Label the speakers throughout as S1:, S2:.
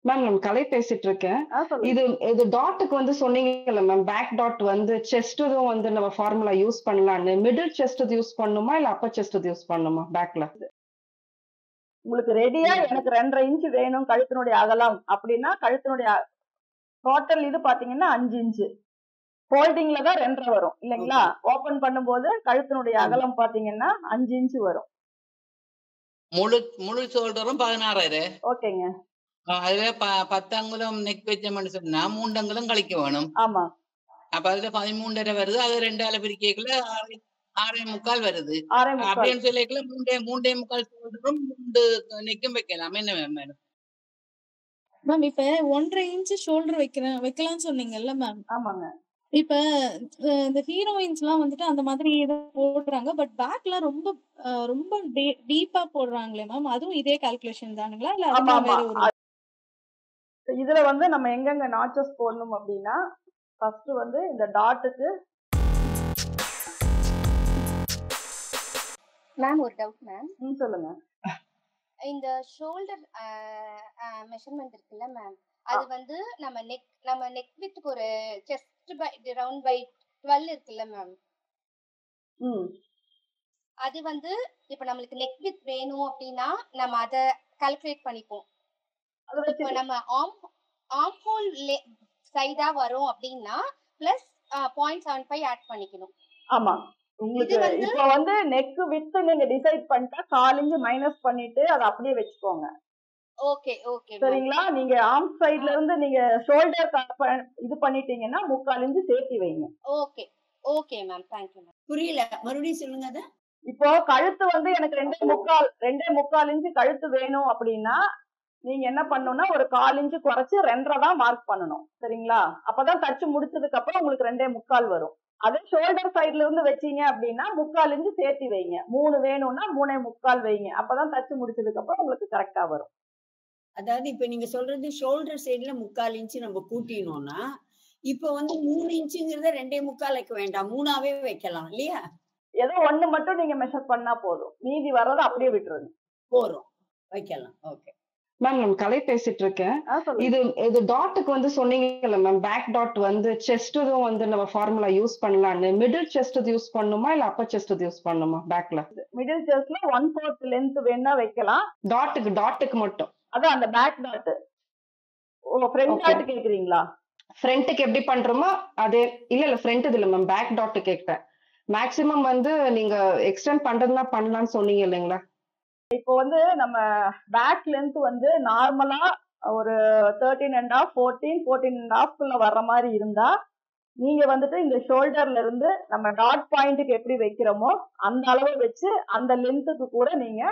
S1: Ma'am நான் கலை பேசிட்டு இருக்கேன்.
S2: சொல்லுங்க.
S1: இது இது டாட்டுக்கு வந்து சொன்னீங்கல்ல மேம், பேக் டாட் வந்து செஸ்ட்டுதும் வந்து நம்ம ஃபார்முலா யூஸ் பண்ணலான்னு. மிடில் செஸ்ட் இது யூஸ் பண்ணணுமா? இல்ல அப்பர் செஸ்ட் இது யூஸ் பண்ணணுமா பேக்ல?
S2: உங்களுக்கு ரெடியா எனக்கு 2.5 இன்ச் வேணும் கழுத்தினுடைய அகலம் அப்படின்னா கழுத்தினுடைய டோட்டல் இது பாத்தீங்கன்னா 5 இன்ச். ஃபோல்டிங்ல தான் 2.5 வரும் இல்லைங்களா? ஓபன் பண்ணும்போது கழுத்தினுடைய அகலம் பாத்தீங்கன்னா 5 இன்ச் வரும்.
S3: முழு முழு ஷோல்டரும் 16.
S2: ஓகேங்க.
S3: அதுல 10 அங்குலம் நெக் வச்சோம்னு சொன்னா 3 அங்குலம் கழிக்க வேணும்.
S2: ஆமா.
S3: அப்ப அதுல 13.5 வருது. அது 2 பிரிக்கல 6.25 வருது.
S2: 6.25
S3: அப்படின்னு சொல்லிக்கல 3.25 ஷோல்டரும் 3 நெக்கும் வைக்கலாம். என்ன மேம்?
S4: மேம் இப்ப 1.5 இன்ச் ஷோல்டர் வைக்கலாம்னு சொன்னீங்கல்ல மேம்.
S2: ஆமாங்க.
S4: இப்ப இந்த ஹீரோயின்ஸ்லாம் வந்துட்டு அந்த மாதிரி போடுறாங்க. பட் பேக்ல ரொம்ப ரொம்ப டீப்பா போடுறாங்களே மேம். அதுவும் இதே கால்குலேஷன் தானுங்களா? இல்ல அதுக்கு வேற ஒரு
S2: இதுல வந்து நம்ம எங்கெங்க நாச்சஸ் போடணும் அப்படின்னா ஃபர்ஸ்ட் வந்து இந்த டாட்டுக்கு
S5: மேம் ஒரு டவுட் மேம்.
S2: சொல்லுங்க.
S5: இந்த ஷோல்டர் மெஷர்மென்ட் இருக்குல்ல மேம், அது வந்து நம்ம நெக் வித்துக்கு ஒரு செஸ்ட் பை ரவுண்ட் பை 12 இருக்குல்ல மேம். அது வந்து இப்ப நம்மளுக்கு நெக் வித் வேணும் அப்படின்னா நம்ம அத கால்குலேட் பண்ணிப்போம். இப்போ நம்ம ஆர்ம் ஹோல் சைடா வரும் அப்படின்னா பிளஸ் 0.75 ஆட் பண்ணிக்கணும்.
S2: ஆமா. உங்களுக்கு இப்ப வந்து நெக் வித் நீங்க டிசைட் பண்ணிட்டா 4 இன்ச் மைனஸ் பண்ணிட்டு அதை அப்படியே வச்சுக்கோங்க.
S5: ஓகே ஓகே
S2: சரிங்களா? நீங்க ஆர்ம் சைடுல இருந்து நீங்க ஷோல்டர் இது பண்ணிட்டீங்கன்னா 3/4 இன்ச் சேர்த்து வைங்க.
S5: Okay okay ma'am. Thank you ma'am.
S6: புரியல, மறுபடியும் சொல்லுங்க. அத
S2: இப்போ கழுத்து வந்து எனக்கு 2.25 இன்ச் கழுத்து வேணும் அப்படின்னா நீங்க என்ன பண்ணணும்னா ஒரு 1/4 இன்ச் குறைச்சு 2.5 தான் மார்க் பண்ணணும். சரிங்களா? அப்பதான் தச்சு முடிச்சதுக்கு அப்புறம் உங்களுக்கு 2.25 வரும். அதே ஷோல்டர் சைடுல இருந்து வச்சீங்க அப்படின்னா 3/4 இன்ச் சேர்த்து வைங்க. 3 வேணும்னா 3.25 வைங்க. அப்பதான் தச்சு முடிச்சதுக்கு அப்புறம் உங்களுக்கு கரெக்டா வரும்.
S6: அதாவது இப்ப நீங்க சொல்றது ஷோல்டர் சைடுல 3/4 இன்ச் நம்ம கூட்டினோம்னா இப்ப வந்து 3 இன்ச்சுங்கிறத 2.25 வைக்க வேண்டாம், 3ஆவே வைக்கலாம் இல்லையா?
S2: ஏதோ ஒண்ணு மட்டும் நீங்க மெஷர் பண்ணா போதும், மீதி வர்றத அப்படியே விட்டுருங்க.
S6: போறோம் வைக்கலாம். ஓகே
S1: மேம் நான் கலை பேசிட்டு இருக்கேன். இது டாட்டுக்கு வந்து சொன்னீங்கல்ல மேம், பேக் டாட் வந்து செஸ்ட்டுதும் வந்து நம்ம ஃபார்முலா யூஸ் பண்ணலான்னு. மிடில் செஸ்ட் இது யூஸ் பண்ணணுமா? இல்ல அப்பர் செஸ்ட் இது யூஸ் பண்ணணுமா பேக்ல?
S2: மிடில் செஸ்ட்ல 1/4 லென்த் வேணா வைக்கலாம்.
S1: டாட்டுக்கு மட்டும்.
S2: அதான் அந்த பேக் டாட். ஃப்ரண்ட் டாட் கேக்குறீங்களா?
S1: ஃப்ரண்ட்க்கு எப்படி பண்றோமோ அதே. இல்ல ஃப்ரண்ட் இது இல்ல மேம், பேக் டாட் கேக்குறேன். மேக்ஸிமம் வந்து நீங்க எக்ஸ்டெண்ட் பண்றதுனா பண்ணலாம்னு சொன்னீங்க இல்லைங்களா?
S2: இப்போ வந்து நம்ம பேக் லென்த் வந்து நார்மலா ஒரு 13.5 14.5 வர்ற மாதிரி இருந்தா நீங்க வந்துட்டு இந்த ஷோல்டர்ல இருந்து நம்ம டாட் பாயிண்ட்டுக்கு எப்படி வைக்கிறோமோ அந்த அளவு வச்சு அந்த லென்த்துக்கு கூட நீங்க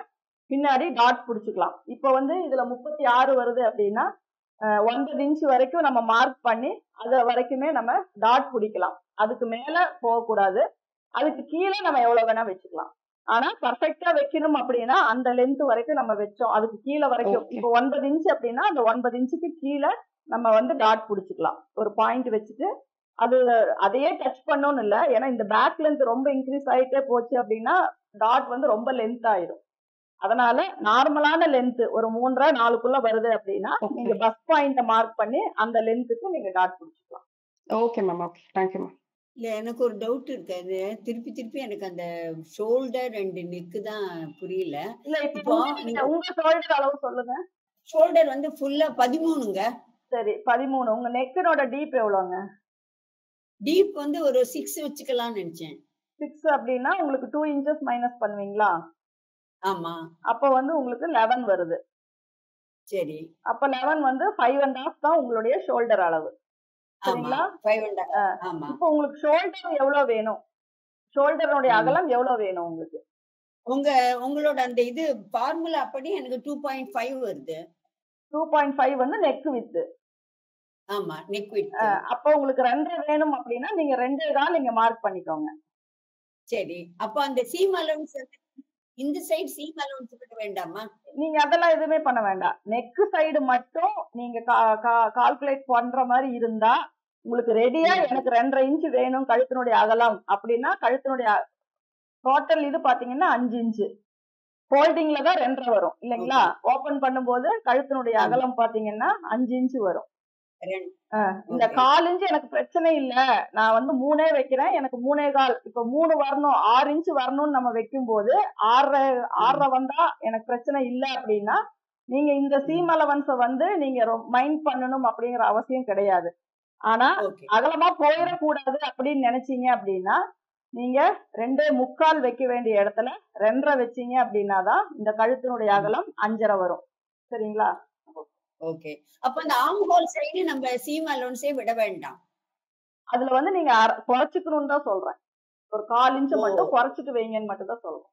S2: பின்னாடி டாட் பிடிச்சிக்கலாம். இப்போ வந்து இதுல 36 வருது அப்படின்னா 9 இன்ச் வரைக்கும் நம்ம மார்க் பண்ணி அது வரைக்குமே நம்ம டாட் பிடிக்கலாம். அதுக்கு மேல போகக்கூடாது. அதுக்கு கீழே நம்ம எவ்வளவு வேணா வச்சுக்கலாம். ஆனா பர்ஃபெக்டா வைக்கணும் அப்படின்னா அந்த லென்த் வரைக்கும் நம்ம வச்சோம், அதுக்கு கீழே வரைக்கும். இப்போ 9 இன்ச் அப்படின்னா அந்த 9 இன்ச்சுக்கு கீழே நம்ம வந்து டாட் பிடிச்சிக்கலாம். ஒரு பாயிண்ட் வச்சுட்டு அது அதையே டச் பண்ணணும்னு இல்லை. ஏன்னா இந்த பேக் லென்த் ரொம்ப இன்க்ரீஸ் ஆகிட்டே போச்சு அப்படின்னா டாட் வந்து ரொம்ப லென்த் ஆயிடும். அதனால நார்மலான லென்த் ஒரு 3.5 4க்குள்ள வருது அப்படின்னா நீங்க பஸ் பாயிண்ட மார்க் பண்ணி அந்த லென்த்துக்கு நீங்க டாட் பிடிச்சிக்கலாம்.
S1: Okay ma'am. Okay, thank you ma'am.
S6: இல்ல எனக்கு ஒரு டவுட் இருக்கு. அது திருப்பி எனக்கு அந்த ஷோல்டர் அண்ட் நெக் தான் புரியல.
S2: இல்ல இப்போ உங்க ஷோல்டர் அளவு சொல்லுங்க.
S6: ஷோல்டர் வந்து ஃபுல்லா 13ங்க.
S2: சரி 13. உங்க நெக்கனோட டீப் எவ்வளவுங்க?
S6: டீப் வந்து ஒரு 6 வச்சுக்கலாம்னு நினைச்சேன்.
S2: 6 அப்படின்னா உங்களுக்கு 2 இன்ச்சஸ் மைனஸ் பண்ணுவீங்களா?
S6: ஆமா.
S2: அப்ப வந்து உங்களுக்கு 11 வருது.
S6: சரி.
S2: அப்ப 11 வந்து 5.5 தான் உங்களுடைய ஷோல்டர் அளவு. சரிங்களா?
S6: 5.5. ஆமா.
S2: இப்போ உங்களுக்கு ஷோல்டர் எவ்வளவு வேணும்? ஷோல்டரோட அகலம் எவ்வளவு வேணும் உங்களுக்கு?
S6: உங்களோட அந்த இது ஃபார்முலா அப்படி எனக்கு 2.5 வருது.
S2: 2.5 வந்து நெக் வித்.
S6: ஆமா, நெக் வித்.
S2: அப்ப உங்களுக்கு 2 வேணும் அப்படின்னா நீங்க 2 தான் நீங்க மார்க் பண்ணிக்கோங்க.
S6: சரி. அப்ப அந்த சீம் அலவன்ஸ் இந்த சைடு சீம் அலவன்ஸ் கிட்ட வேண்டாமா?
S2: நீங்க அதெல்லாம் எதுவுமே பண்ண வேண்டாம். நெக் சைடு மட்டும் நீங்க கால்குலேட் பண்ற மாதிரி இருந்தா உங்களுக்கு ரெடியா எனக்கு 2.5 இன்ச் வேணும் கழுத்தினுடைய அகலம் அப்படின்னா கழுத்தினுடைய டோட்டல் இது பாத்தீங்கன்னா 5 இன்ச். ஃபோல்டிங்ல தான் 2.5 வரும் இல்லைங்களா? ஓபன் பண்ணும்போது கழுத்தினுடைய அகலம் பாத்தீங்கன்னா 5 இன்ச் வரும். இந்த 4 இன்ச் எனக்கு பிரச்சனை இல்ல, நான் வந்து 3 வைக்கிறேன், எனக்கு 3.25 இப்ப 3 வரணும் 6 இன்ச் வரணும்னு நம்ம வைக்கும் போது 6.5 வந்தா எனக்கு பிரச்சனை இல்ல அப்படின்னா நீங்க இந்த சீம் அலவன்ஸ வந்து நீங்க மைண்ட் பண்ணணும் அப்படிங்கிற அவசியம் கிடையாது. ஆனா அகலமா போயிடக்கூடாது அப்படின்னு நினைச்சீங்க அப்படின்னா நீங்க 2.25 வைக்க வேண்டிய இடத்துல 2.5 வச்சீங்க அப்படின்னாதான் இந்த கழுத்தினுடைய அகலம் 5.5 வரும். சரிங்களா?
S6: ஓகே. அப்ப அந்த ஆர்ம் ஹோல் சைடு நம்ம சீம் அலோன்ஸே விட வேண்டாம்.
S2: அதுல வந்து நீங்க குறைச்சுக்கணும்னு தான் சொல்றேன். ஒரு 1/4 இன்ச் மட்டும் குறைச்சிட்டு வைங்கன்னு மட்டும் தான் சொல்றேன்.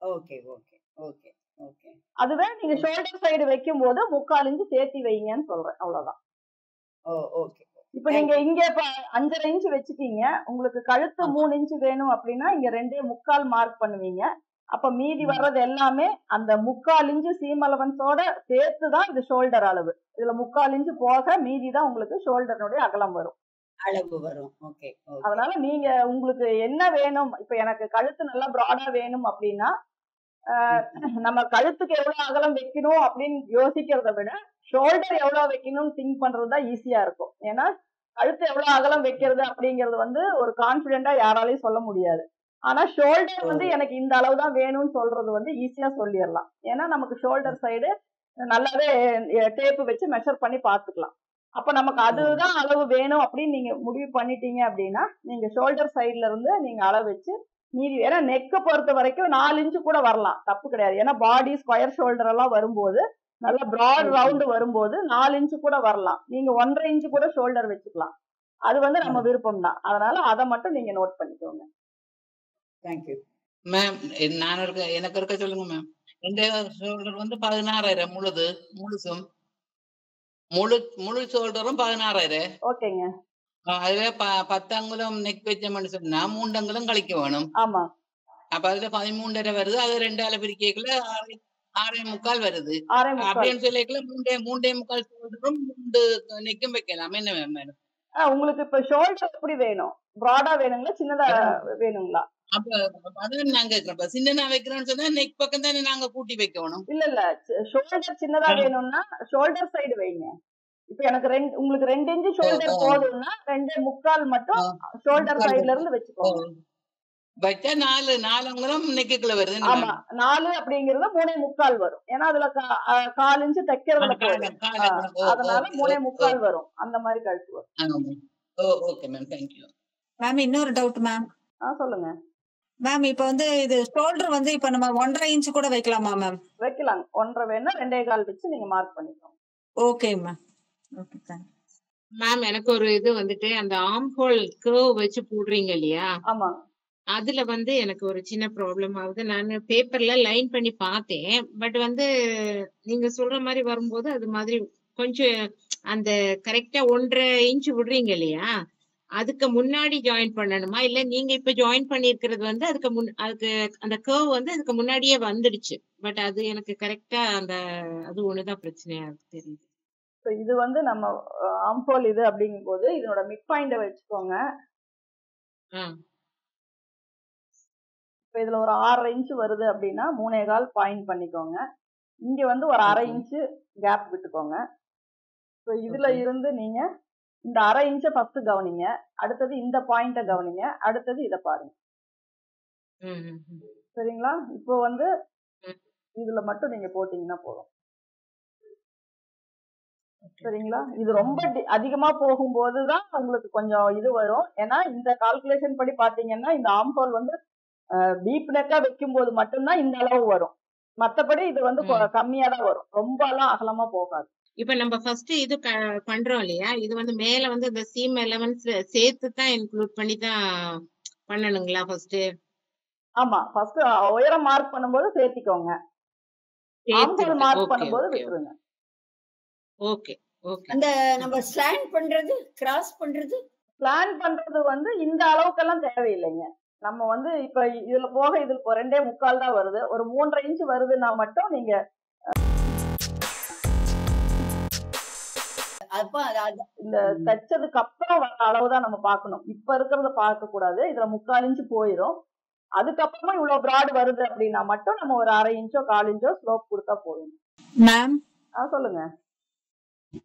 S6: Okay okay okay okay.
S2: அதுவே நீங்க ஷோல்டர் சைடு வைக்கும் போது 3/4 இன்ச் சேர்த்தி வைங்கன்னு சொல்றேன். அவ்வளவுதான்.
S6: ஓகே.
S2: இப்ப நீங்க இங்க 5.5 இன்ச் வச்சுட்டீங்க, உங்களுக்கு கழுத்து 3 இன்ச் வேணும் அப்படின்னா இங்க 2.25 மார்க் பண்ணுவீங்க. அப்ப மீதி வர்றது எல்லாமே அந்த 3/4 இன்ச் சீம் அலவன்ஸோட சேர்த்துதான் இது ஷோல்டர் அளவு. இதுல 3/4 இன்ச் போக மீதிதான் உங்களுக்கு ஷோல்டருடைய அகலம் வரும்,
S6: அளவு வரும். ஓகே.
S2: அதனால நீங்க உங்களுக்கு என்ன வேணும், இப்ப எனக்கு கழுத்து நல்லா ப்ராடா வேணும் அப்படின்னா நம்ம கழுத்துக்கு எவ்வளவு அகலம் வைக்கணும் அப்படின்னு யோசிக்கிறத விட ஷோல்டர் எவ்வளவு வைக்கணும்னு திங்க் பண்றதுதான் ஈஸியா இருக்கும். ஏன்னா கழுத்து எவ்வளவு அகலம் வைக்கிறது அப்படிங்கறது வந்து ஒரு கான்பிடென்டா யாராலையும் சொல்ல முடியாது. ஆனா ஷோல்டர் வந்து எனக்கு இந்த அளவு தான் வேணும்னு சொல்றது வந்து ஈஸியா சொல்லிடலாம். ஏன்னா நமக்கு ஷோல்டர் சைடு நல்லாவே டேப் வச்சு மெஷர் பண்ணி பாத்துக்கலாம். அப்ப நமக்கு அதுதான் அளவு வேணும் அப்படின்னு நீங்க முடிவு பண்ணிட்டீங்க அப்படின்னா நீங்க ஷோல்டர் சைட்ல இருந்து நீங்க அளவு வச்சு மீதி, ஏன்னா நெக்க பொறுத்த வரைக்கும் 4 இன்ச்சு கூட வரலாம், தப்பு கிடையாது. ஏன்னா பாடி ஸ்கொயர் ஷோல்டர் எல்லாம் வரும்போது நல்ல பிராட் ரவுண்ட் வரும்போது 4 இன்ச்சு கூட வரலாம். நீங்க 1.5 இன்ச்சு கூட ஷோல்டர் வச்சுக்கலாம். அது வந்து நம்ம விருப்பம் தான். அதனால அதை மட்டும் நீங்க நோட் பண்ணிக்கோங்க.
S6: Thank you
S3: ma'am. நான் எனக்கு இருக்க சொல்லுங்க மேம். எந்த ஷோல்டர் வந்து 16,000 முழுசும் முழு ஷோல்டரும் 16,000.
S2: ஓகேங்க.
S3: அதுல 10 அங்குலம் நெக் வச்சோம்னு சொன்னா 3 அங்குலம் கழிக்க வேணும்.
S2: ஆமா.
S3: அப்ப அதுல 13.5 வருது. அது 2 பிரிக்கல 6.25 வருது.
S2: 6.25
S3: அப்படின்னு சொல்லிக்கல 3.25 ஷோல்டரும் 3 நெக்கும் வைக்கலாம். என்ன மேம்?
S2: உங்களுக்கு இப்ப ஷோல்டர் எப்படி வேணும்? ப்ராடா வேணுங்களா சின்னதா வேணுங்களா?
S3: அப்ப அதான் நாங்க சின்னதா வைக்கிறோம்னு சொன்னா நெக் பக்கம் தானே நாங்க கூட்டி வைக்கணும்.
S2: இல்ல ஷோல்டர் சின்னதா வேணும்னா ஷோல்டர் சைடு வைங்க. இப்ப எனக்கு உங்களுக்கு 2 இன்ச் ஷோல்டர் போதும்னா 2.25 மட்டும் ஷோல்டர் சைடுல இருந்து வச்சுக்கோங்க.
S3: வச்சா 4 அங்குலம் நெக்குக்குள்ள வருது.
S2: ஆமா, 4 அப்படிங்கறது 3.25 வரும். ஏன்னா அதுல 1/4 இன்ச் தைக்கிறதுல போகும், அதனால 3.25 வரும். அந்த மாதிரி கழுத்து வரும்.
S3: Okay ma'am, thank you
S7: ma'am. இன்னொரு டவுட் மேம்.
S2: சொல்லுங்க
S7: மேம். இப்ப வந்து இது ஷோல்டர் வந்து இப்ப நம்ம 1.5 இன்ச் கூட வைக்கலாமா மேம்?
S2: வைக்கலாம். 1.5 வேணா 2.25 வச்சு நீங்க மார்க் பண்ணிக்கோங்க.
S7: Okay ma'am. Okay, thanks
S8: ma'am. எனக்கு ஒரு இது வந்துட்டு அந்த ஆர்ம் ஹோல் கர்வ் வச்சு போடுறீங்க இல்லையா?
S2: ஆமா.
S8: அதுல வந்து எனக்கு ஒரு சின்ன ப்ராப்ளம் ஆகுது. நான் பேப்பர்ல லைன் பண்ணி பார்த்தேன். பட் வந்து நீங்க சொல்ற மாதிரி வரும்போது அது மாதிரி கொஞ்சம் அந்த கரெக்டா 1.5 இன்ச் விடுறீங்க இல்லையா? அதுக்கு முன்னாடி ஜாயின் பண்ணணுமா, இல்ல நீங்க இப்ப ஜாயின் பண்ணிருக்கிறது வந்து அதுக்கு அந்த கர்வ் வந்து அதுக்கு முன்னாடியே வந்துடுச்சு. பட் அது எனக்கு கரெக்டா அது ஒண்ணுதான் பிரச்சனையா தெரியுது.
S2: இது வந்து நம்ம ஆர்ம் ஹோல் இது அப்படிங்கும் போது இதனோட மிட் பாயிண்ட வச்சுக்கோங்க. இப்ப இதுல ஒரு 6.5 இன்ச் வருது அப்படின்னா 3.25 பாயிண்ட் பண்ணிக்கோங்க. இங்க வந்து ஒரு 1/2 இன்ச் கேப் விட்டுக்கோங்க. இப்போ இதுல இருந்து நீங்க இந்த 1/2 இன்ச்ச ஃபர்ஸ்ட் கவனிங்க, அடுத்தது இந்த பாயிண்ட கவனிங்க, அடுத்தது இத பாருங்க. சரிங்களா? இப்போ வந்து இதுல மட்டும் நீங்க போட்டீங்கன்னா போதும். சரிங்களா? இது ரொம்ப அதிகமா போகும்போதுதான் உங்களுக்கு கொஞ்சம் இது வரும். ஏன்னா இந்த கால்குலேஷன் படி பாத்தீங்கன்னா இந்த ஆர்ம் ஹோல் வந்து டீப் நெக்கா வைக்கும் போது மட்டும்தான் இந்த அளவு வரும். மத்தபடி இது வந்து கம்மியா தான் வரும், ரொம்ப எல்லாம் அகலமா போகாது.
S8: இப்ப நம்ம ஃபர்ஸ்ட் இது பண்றோம் இல்லையா? இது வந்து மேல வந்து இந்த சீம் எலமெண்ட்ஸ் சேர்த்து தான் இன்க்ளூட் பண்ணி தான் பண்ணணுங்களா ஃபர்ஸ்ட்?
S2: ஆமா, ஃபர்ஸ்ட் உயரம் மார்க் பண்ணும்போது சேர்த்திக்கோங்க, ஆர்ம் ஹோல் மார்க் பண்ணும்போது விட்டுருங்க.
S8: Okay okay.
S6: அந்த நம்ம ஸ்லாண்ட் பண்றது, கிராஸ் பண்றது,
S2: ஸ்லாண்ட் பண்றது வந்து இந்த அளவுக்கெல்லாம் தேவையில்லைங்க. நம்ம வந்து இப்ப இதுல போக இதுல 2.25 தான் வருது, ஒரு 3.5 இன்ச் வருதுன்னா மட்டும் நீங்க இந்த தைச்சதுக்கு அப்புறம் வர அளவுதான் நம்ம பார்க்கணும். இப்ப இருக்கிறத பார்க்க கூடாது. இதுல 3/4 இன்ச் போயிரும். அதுக்கப்புறமா இவ்வளவு பிராட் வருது அப்படின்னா மட்டும் நம்ம ஒரு 1/2 இன்ச்சோ 1/4 இன்ச்சோ ஸ்லோப் கொடுத்தா போதும்.
S7: மேம்
S2: சொல்லுங்க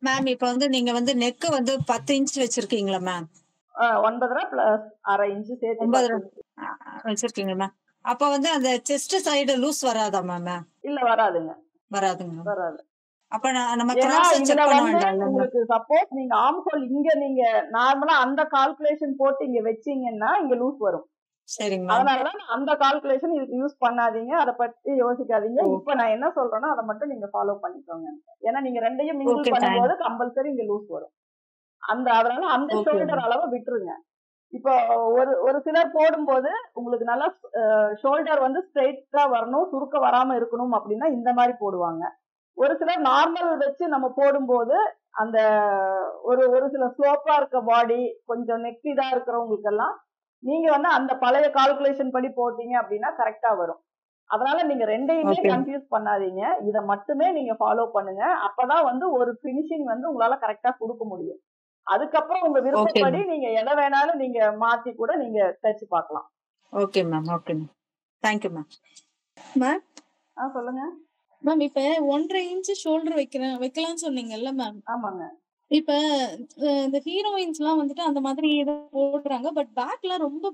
S7: மேம். இப்ப வந்து நீங்க வந்து நெக் வந்து 10 இன்ச் வச்சிருக்கீங்களா மேம்?
S2: 9.5 பிளஸ் 1/2 இன்ச் சேர்த்து
S7: 9 வச்சிருக்கீங்க மேம். அப்ப வந்து அந்த செஸ்ட் சைடு லூஸ் வராதா மேம்?
S2: இல்ல வராதுங்க.
S7: வராதுங்க.
S2: வராது.
S7: அப்ப நம்ம
S2: ஏன்னா
S7: கிராஸ்
S2: இதுல
S7: செக் பண்ண
S2: வந்து
S7: வேண்டாம்.
S2: உங்களுக்கு சப்போஸ் நீங்க ஆம்ஹோல் இங்க நீங்க நார்மலா அந்த கால்குலேஷன் போட்டு இங்க வச்சீங்கன்னா இங்க லூஸ் வரும்.
S7: சரிங்க மேம்.
S2: அதனாலதான் அந்த கால்குலேஷன் இதுக்கு யூஸ் பண்ணாதீங்க, அதை பத்தி யோசிக்காதீங்க. இப்ப நான் என்ன சொல்றேனோ அதை மட்டும் நீங்க ஃபாலோ பண்ணிக்கோங்க. ஏன்னா நீங்க ரெண்டையும் மிங்கிள் பண்ணும்போது கம்பல்சரி இங்க லூஸ் வரும். அதனால அந்த ஷோல்டர் அளவை விட்டுருங்க. இப்போ ஒரு சிலர் போடும்போது உங்களுக்கு நல்லா ஷோல்டர் வந்து ஸ்ட்ரெயிட்டா வரணும், சுருக்க வராம இருக்கணும் அப்படின்னா இந்த மாதிரி போடுவாங்க. ஒரு சிலர் நார்மல் வச்சு நம்ம போடும்போது அந்த ஒரு சில ஸ்லோப்பா இருக்க பாடி கொஞ்சம் நெக் இதா இருக்கிறவங்களுக்கு எல்லாம் நீங்க வந்து அந்த பழைய கால்குலேஷன் படி போட்டீங்க அப்படின்னா கரெக்டா வரும். அதனால நீங்க ரெண்டையுமே கன்ஃபியூஸ் பண்ணாதீங்க, இதை மட்டுமே நீங்க ஃபாலோ பண்ணுங்க. அப்பதான் வந்து ஒரு பினிஷிங் வந்து உங்களால கரெக்டா கொடுக்க முடியும். அதுக்கப்புறம் உங்க விருப்பப்படி நீங்க எதை வேணாலும் நீங்க மாத்தி கூட நீங்க தச்சு பார்க்கலாம்.
S7: Okay ma'am. Okay ma'am. Thank you ma'am.
S4: Ma'am
S2: சொல்லுங்க
S4: மேம். இப்ப 1.5 இன்ச் ஷோல்டர் வைக்கலாம்னு சொன்னீங்கல்ல மேம்?
S2: ஆமாங்க.
S4: இப்ப இந்த ஹீரோயின்ஸ் எல்லாம் வந்துட்டு அந்த மாதிரி போடுறாங்க, பட் பேக்ல ரொம்ப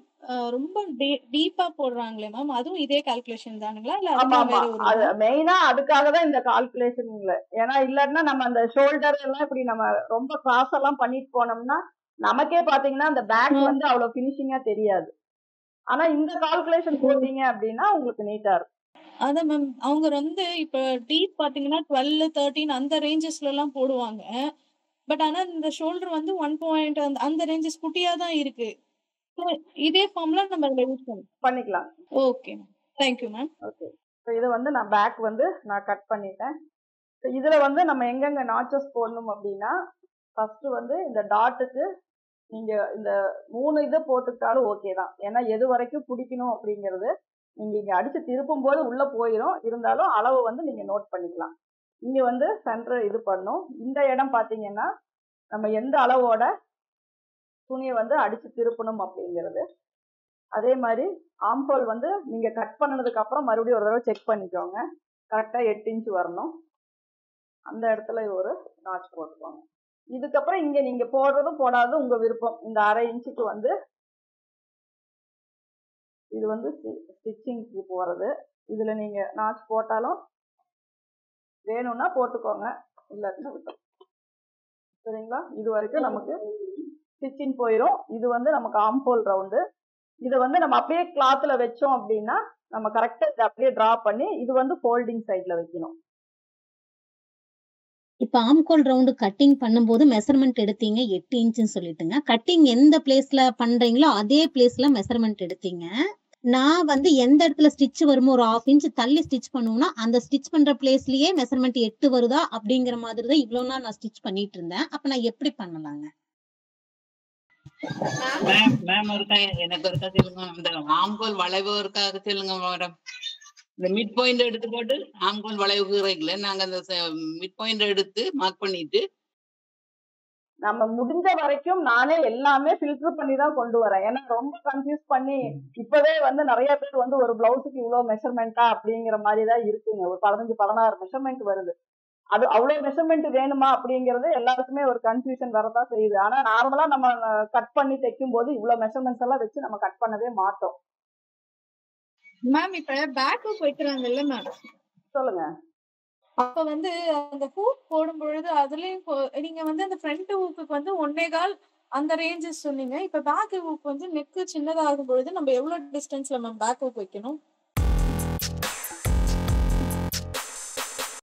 S4: ரொம்ப டீப்பா போடுறாங்களே மேம், அதுவும் இதே கால்குலேஷன் தானுங்களா இல்ல அதுதான் வேற ஒரு?
S2: மெயினா அதுக்காக தான் இந்த கால்குலேஷன். ஏன்னா இல்லன்னா நம்ம அந்த ஷோல்டர் எல்லாம் இப்படி நம்ம ரொம்ப கிராஸ் எல்லாம் பண்ணிட்டு போனோம்னா நமக்கே பாத்தீங்கன்னா அந்த பேக் வந்து அவ்வளவு பினிஷிங்கா தெரியாது. ஆனா இந்த கால்குலேஷன் போட்டீங்க அப்படின்னா உங்களுக்கு நீட்டா இருக்கும்.
S4: அதான் மேம், அவங்க வந்து இப்ப டீப் பாத்தீங்கன்னா 12, 13 அந்த ரேஞ்சஸ்ல எல்லாம் போடுவாங்க. பட் ஆனா இந்த ஷோல்டர் வந்து 1 அந்த ரேஞ்சஸ் குட்டியா தான் இருக்கு. இதே ஃபார்ம்ல நம்ம அதுல யூஸ்
S2: பண்ணிக்கலாம்.
S4: Okay thank you ma'am.
S2: ஓகே, இது வந்து நான் பேக் வந்து நான் கட் பண்ணிட்டேன். இதுல வந்து நம்ம எங்கெங்க நாச்சஸ் போடணும் அப்படின்னா ஃபர்ஸ்ட் வந்து இந்த டாட்டுக்கு நீங்க இந்த 3 இதை போட்டுக்கிட்டாலும் ஓகே தான். ஏன்னா எது வரைக்கும் பிடிக்கணும் அப்படிங்கிறது நீங்க இங்க அடிச்சு திருப்பும் போது உள்ள போயிடும். இருந்தாலும் அளவு வந்து நீங்க நோட் பண்ணிக்கலாம். இங்க வந்து சென்டர் இது பண்ணும். இந்த இடம் பாத்தீங்கன்னா நம்ம எந்த அளவோட துணியை வந்து அடிச்சு திருப்பணும் அப்படிங்கிறது. அதே மாதிரி ஆம்ஹோல் வந்து நீங்க கட் பண்ணதுக்கு அப்புறம் மறுபடியும் ஒரு தடவை செக் பண்ணிக்கோங்க, கரெக்டா 8 இன்ச் வரணும். அந்த இடத்துல ஒரு நாட்ச் போட்டுக்கோங்க. இதுக்கப்புறம் இங்க நீங்க போடுறதும் போடாததும் உங்க விருப்பம். இந்த 1/2 இன்ச்சுக்கு வந்து இது வந்து ஸ்டிச்சிங்க்கு போறது. இதுல நீங்க நாட்ச் போட்டாலும் வேணும்னா போட்டுக்கோங்க, இல்லாட்டினா விட்டோம். சரிங்களா? இது வரைக்கும் நமக்கு ஸ்டிச்சிங் போயிடும். இது வந்து நமக்கு ஆம்ஹோல் ரவுண்டு. இதை வந்து நம்ம அப்படியே கிளாத்ல வச்சோம் அப்படின்னா நம்ம கரெக்டா இதை அப்படியே டிரா பண்ணி இது வந்து ஃபோல்டிங் சைட்ல வைக்கணும்.
S9: இப்ப ஆம்ஹோல் ரவுண்டு கட்டிங் பண்ணும்போது மெஷர்மெண்ட் எடுத்தீங்க 8 இன்ச்சுன்னு சொல்லிட்டுங்க. கட்டிங் எந்த பிளேஸ்ல பண்றீங்களோ அதே பிளேஸ்ல மெஷர்மெண்ட் எடுத்தீங்க. நான் வந்து எந்த இடத்துல ஸ்டிச் வருமோ ஒரு 1/2 இன்ச் தள்ளி ஸ்டிச் பண்ணுவோம்னா அந்த ஸ்டிச் பண்ற பிளேஸ்லயே மெஷர்மெண்ட் 8 வருதா அப்படிங்கிற மாதிரி தான் இவ்வளவு நாள் நான் ஸ்டிச் பண்ணிட்டு இருந்தேன். அப்ப நான் எப்படி பண்ணலாங்க?
S3: மேம் எனக்கு ஒருக்கா சொல்லுங்க, இந்த ஆம்கோல் வளைவு ஒருக்கா சொல்லுங்க மேடம். இந்த மிட் பாயிண்ட் எடுத்து போட்டு ஆம்கோல் வளைவு கீரைக்குல நாங்க அந்த மிட் பாயிண்ட் எடுத்து மார்க் பண்ணிட்டு
S2: நம்ம முடிஞ்ச வரைக்கும் நானே எல்லாமே ஃபில்டர் பண்ணி தான் கொண்டு வரேன். ஏன்னா ரொம்ப கன்ஃபியூஸ் பண்ணி இப்பவே வந்து நிறைய பேர் வந்து ஒரு பிளவுஸுக்கு இவ்வளவு மெஷர்மெண்டா அப்படிங்கிற மாதிரி தான் இருக்குங்க. ஒரு 15-16 மெஷர்மெண்ட் வருது. அது அவ்வளவு மெஷர்மெண்ட் வேணுமா அப்படிங்கறது எல்லாருக்குமே ஒரு கன்ஃபியூஷன் வரதான் செய்யுது. ஆனா நார்மலா நம்ம கட் பண்ணி தைக்கும் போது இவ்வளவு மெஷர்மெண்ட்ஸ் எல்லாம் வச்சு நம்ம கட் பண்ணவே மாட்டோம்.
S4: மேம் இப்ப பேக் ஹூக் வைக்கிறாங்கல்ல மேம்,
S2: சொல்லுங்க.
S4: அப்ப வந்து அந்த ஹூக் போடும் பொழுது அதுலயும் நீங்க வந்து அந்த ஃப்ரண்ட் ஹூக்குக்கு வந்து 1.25 அந்த ரேஞ்சஸ் சொன்னீங்க. இப்ப பேக் ஹூக் வந்து நெக் சின்னதாகும் பொழுது நம்ம எவ்வளவு டிஸ்டன்ஸ்ல மேம் பேக் ஹூக் வைக்கணும்?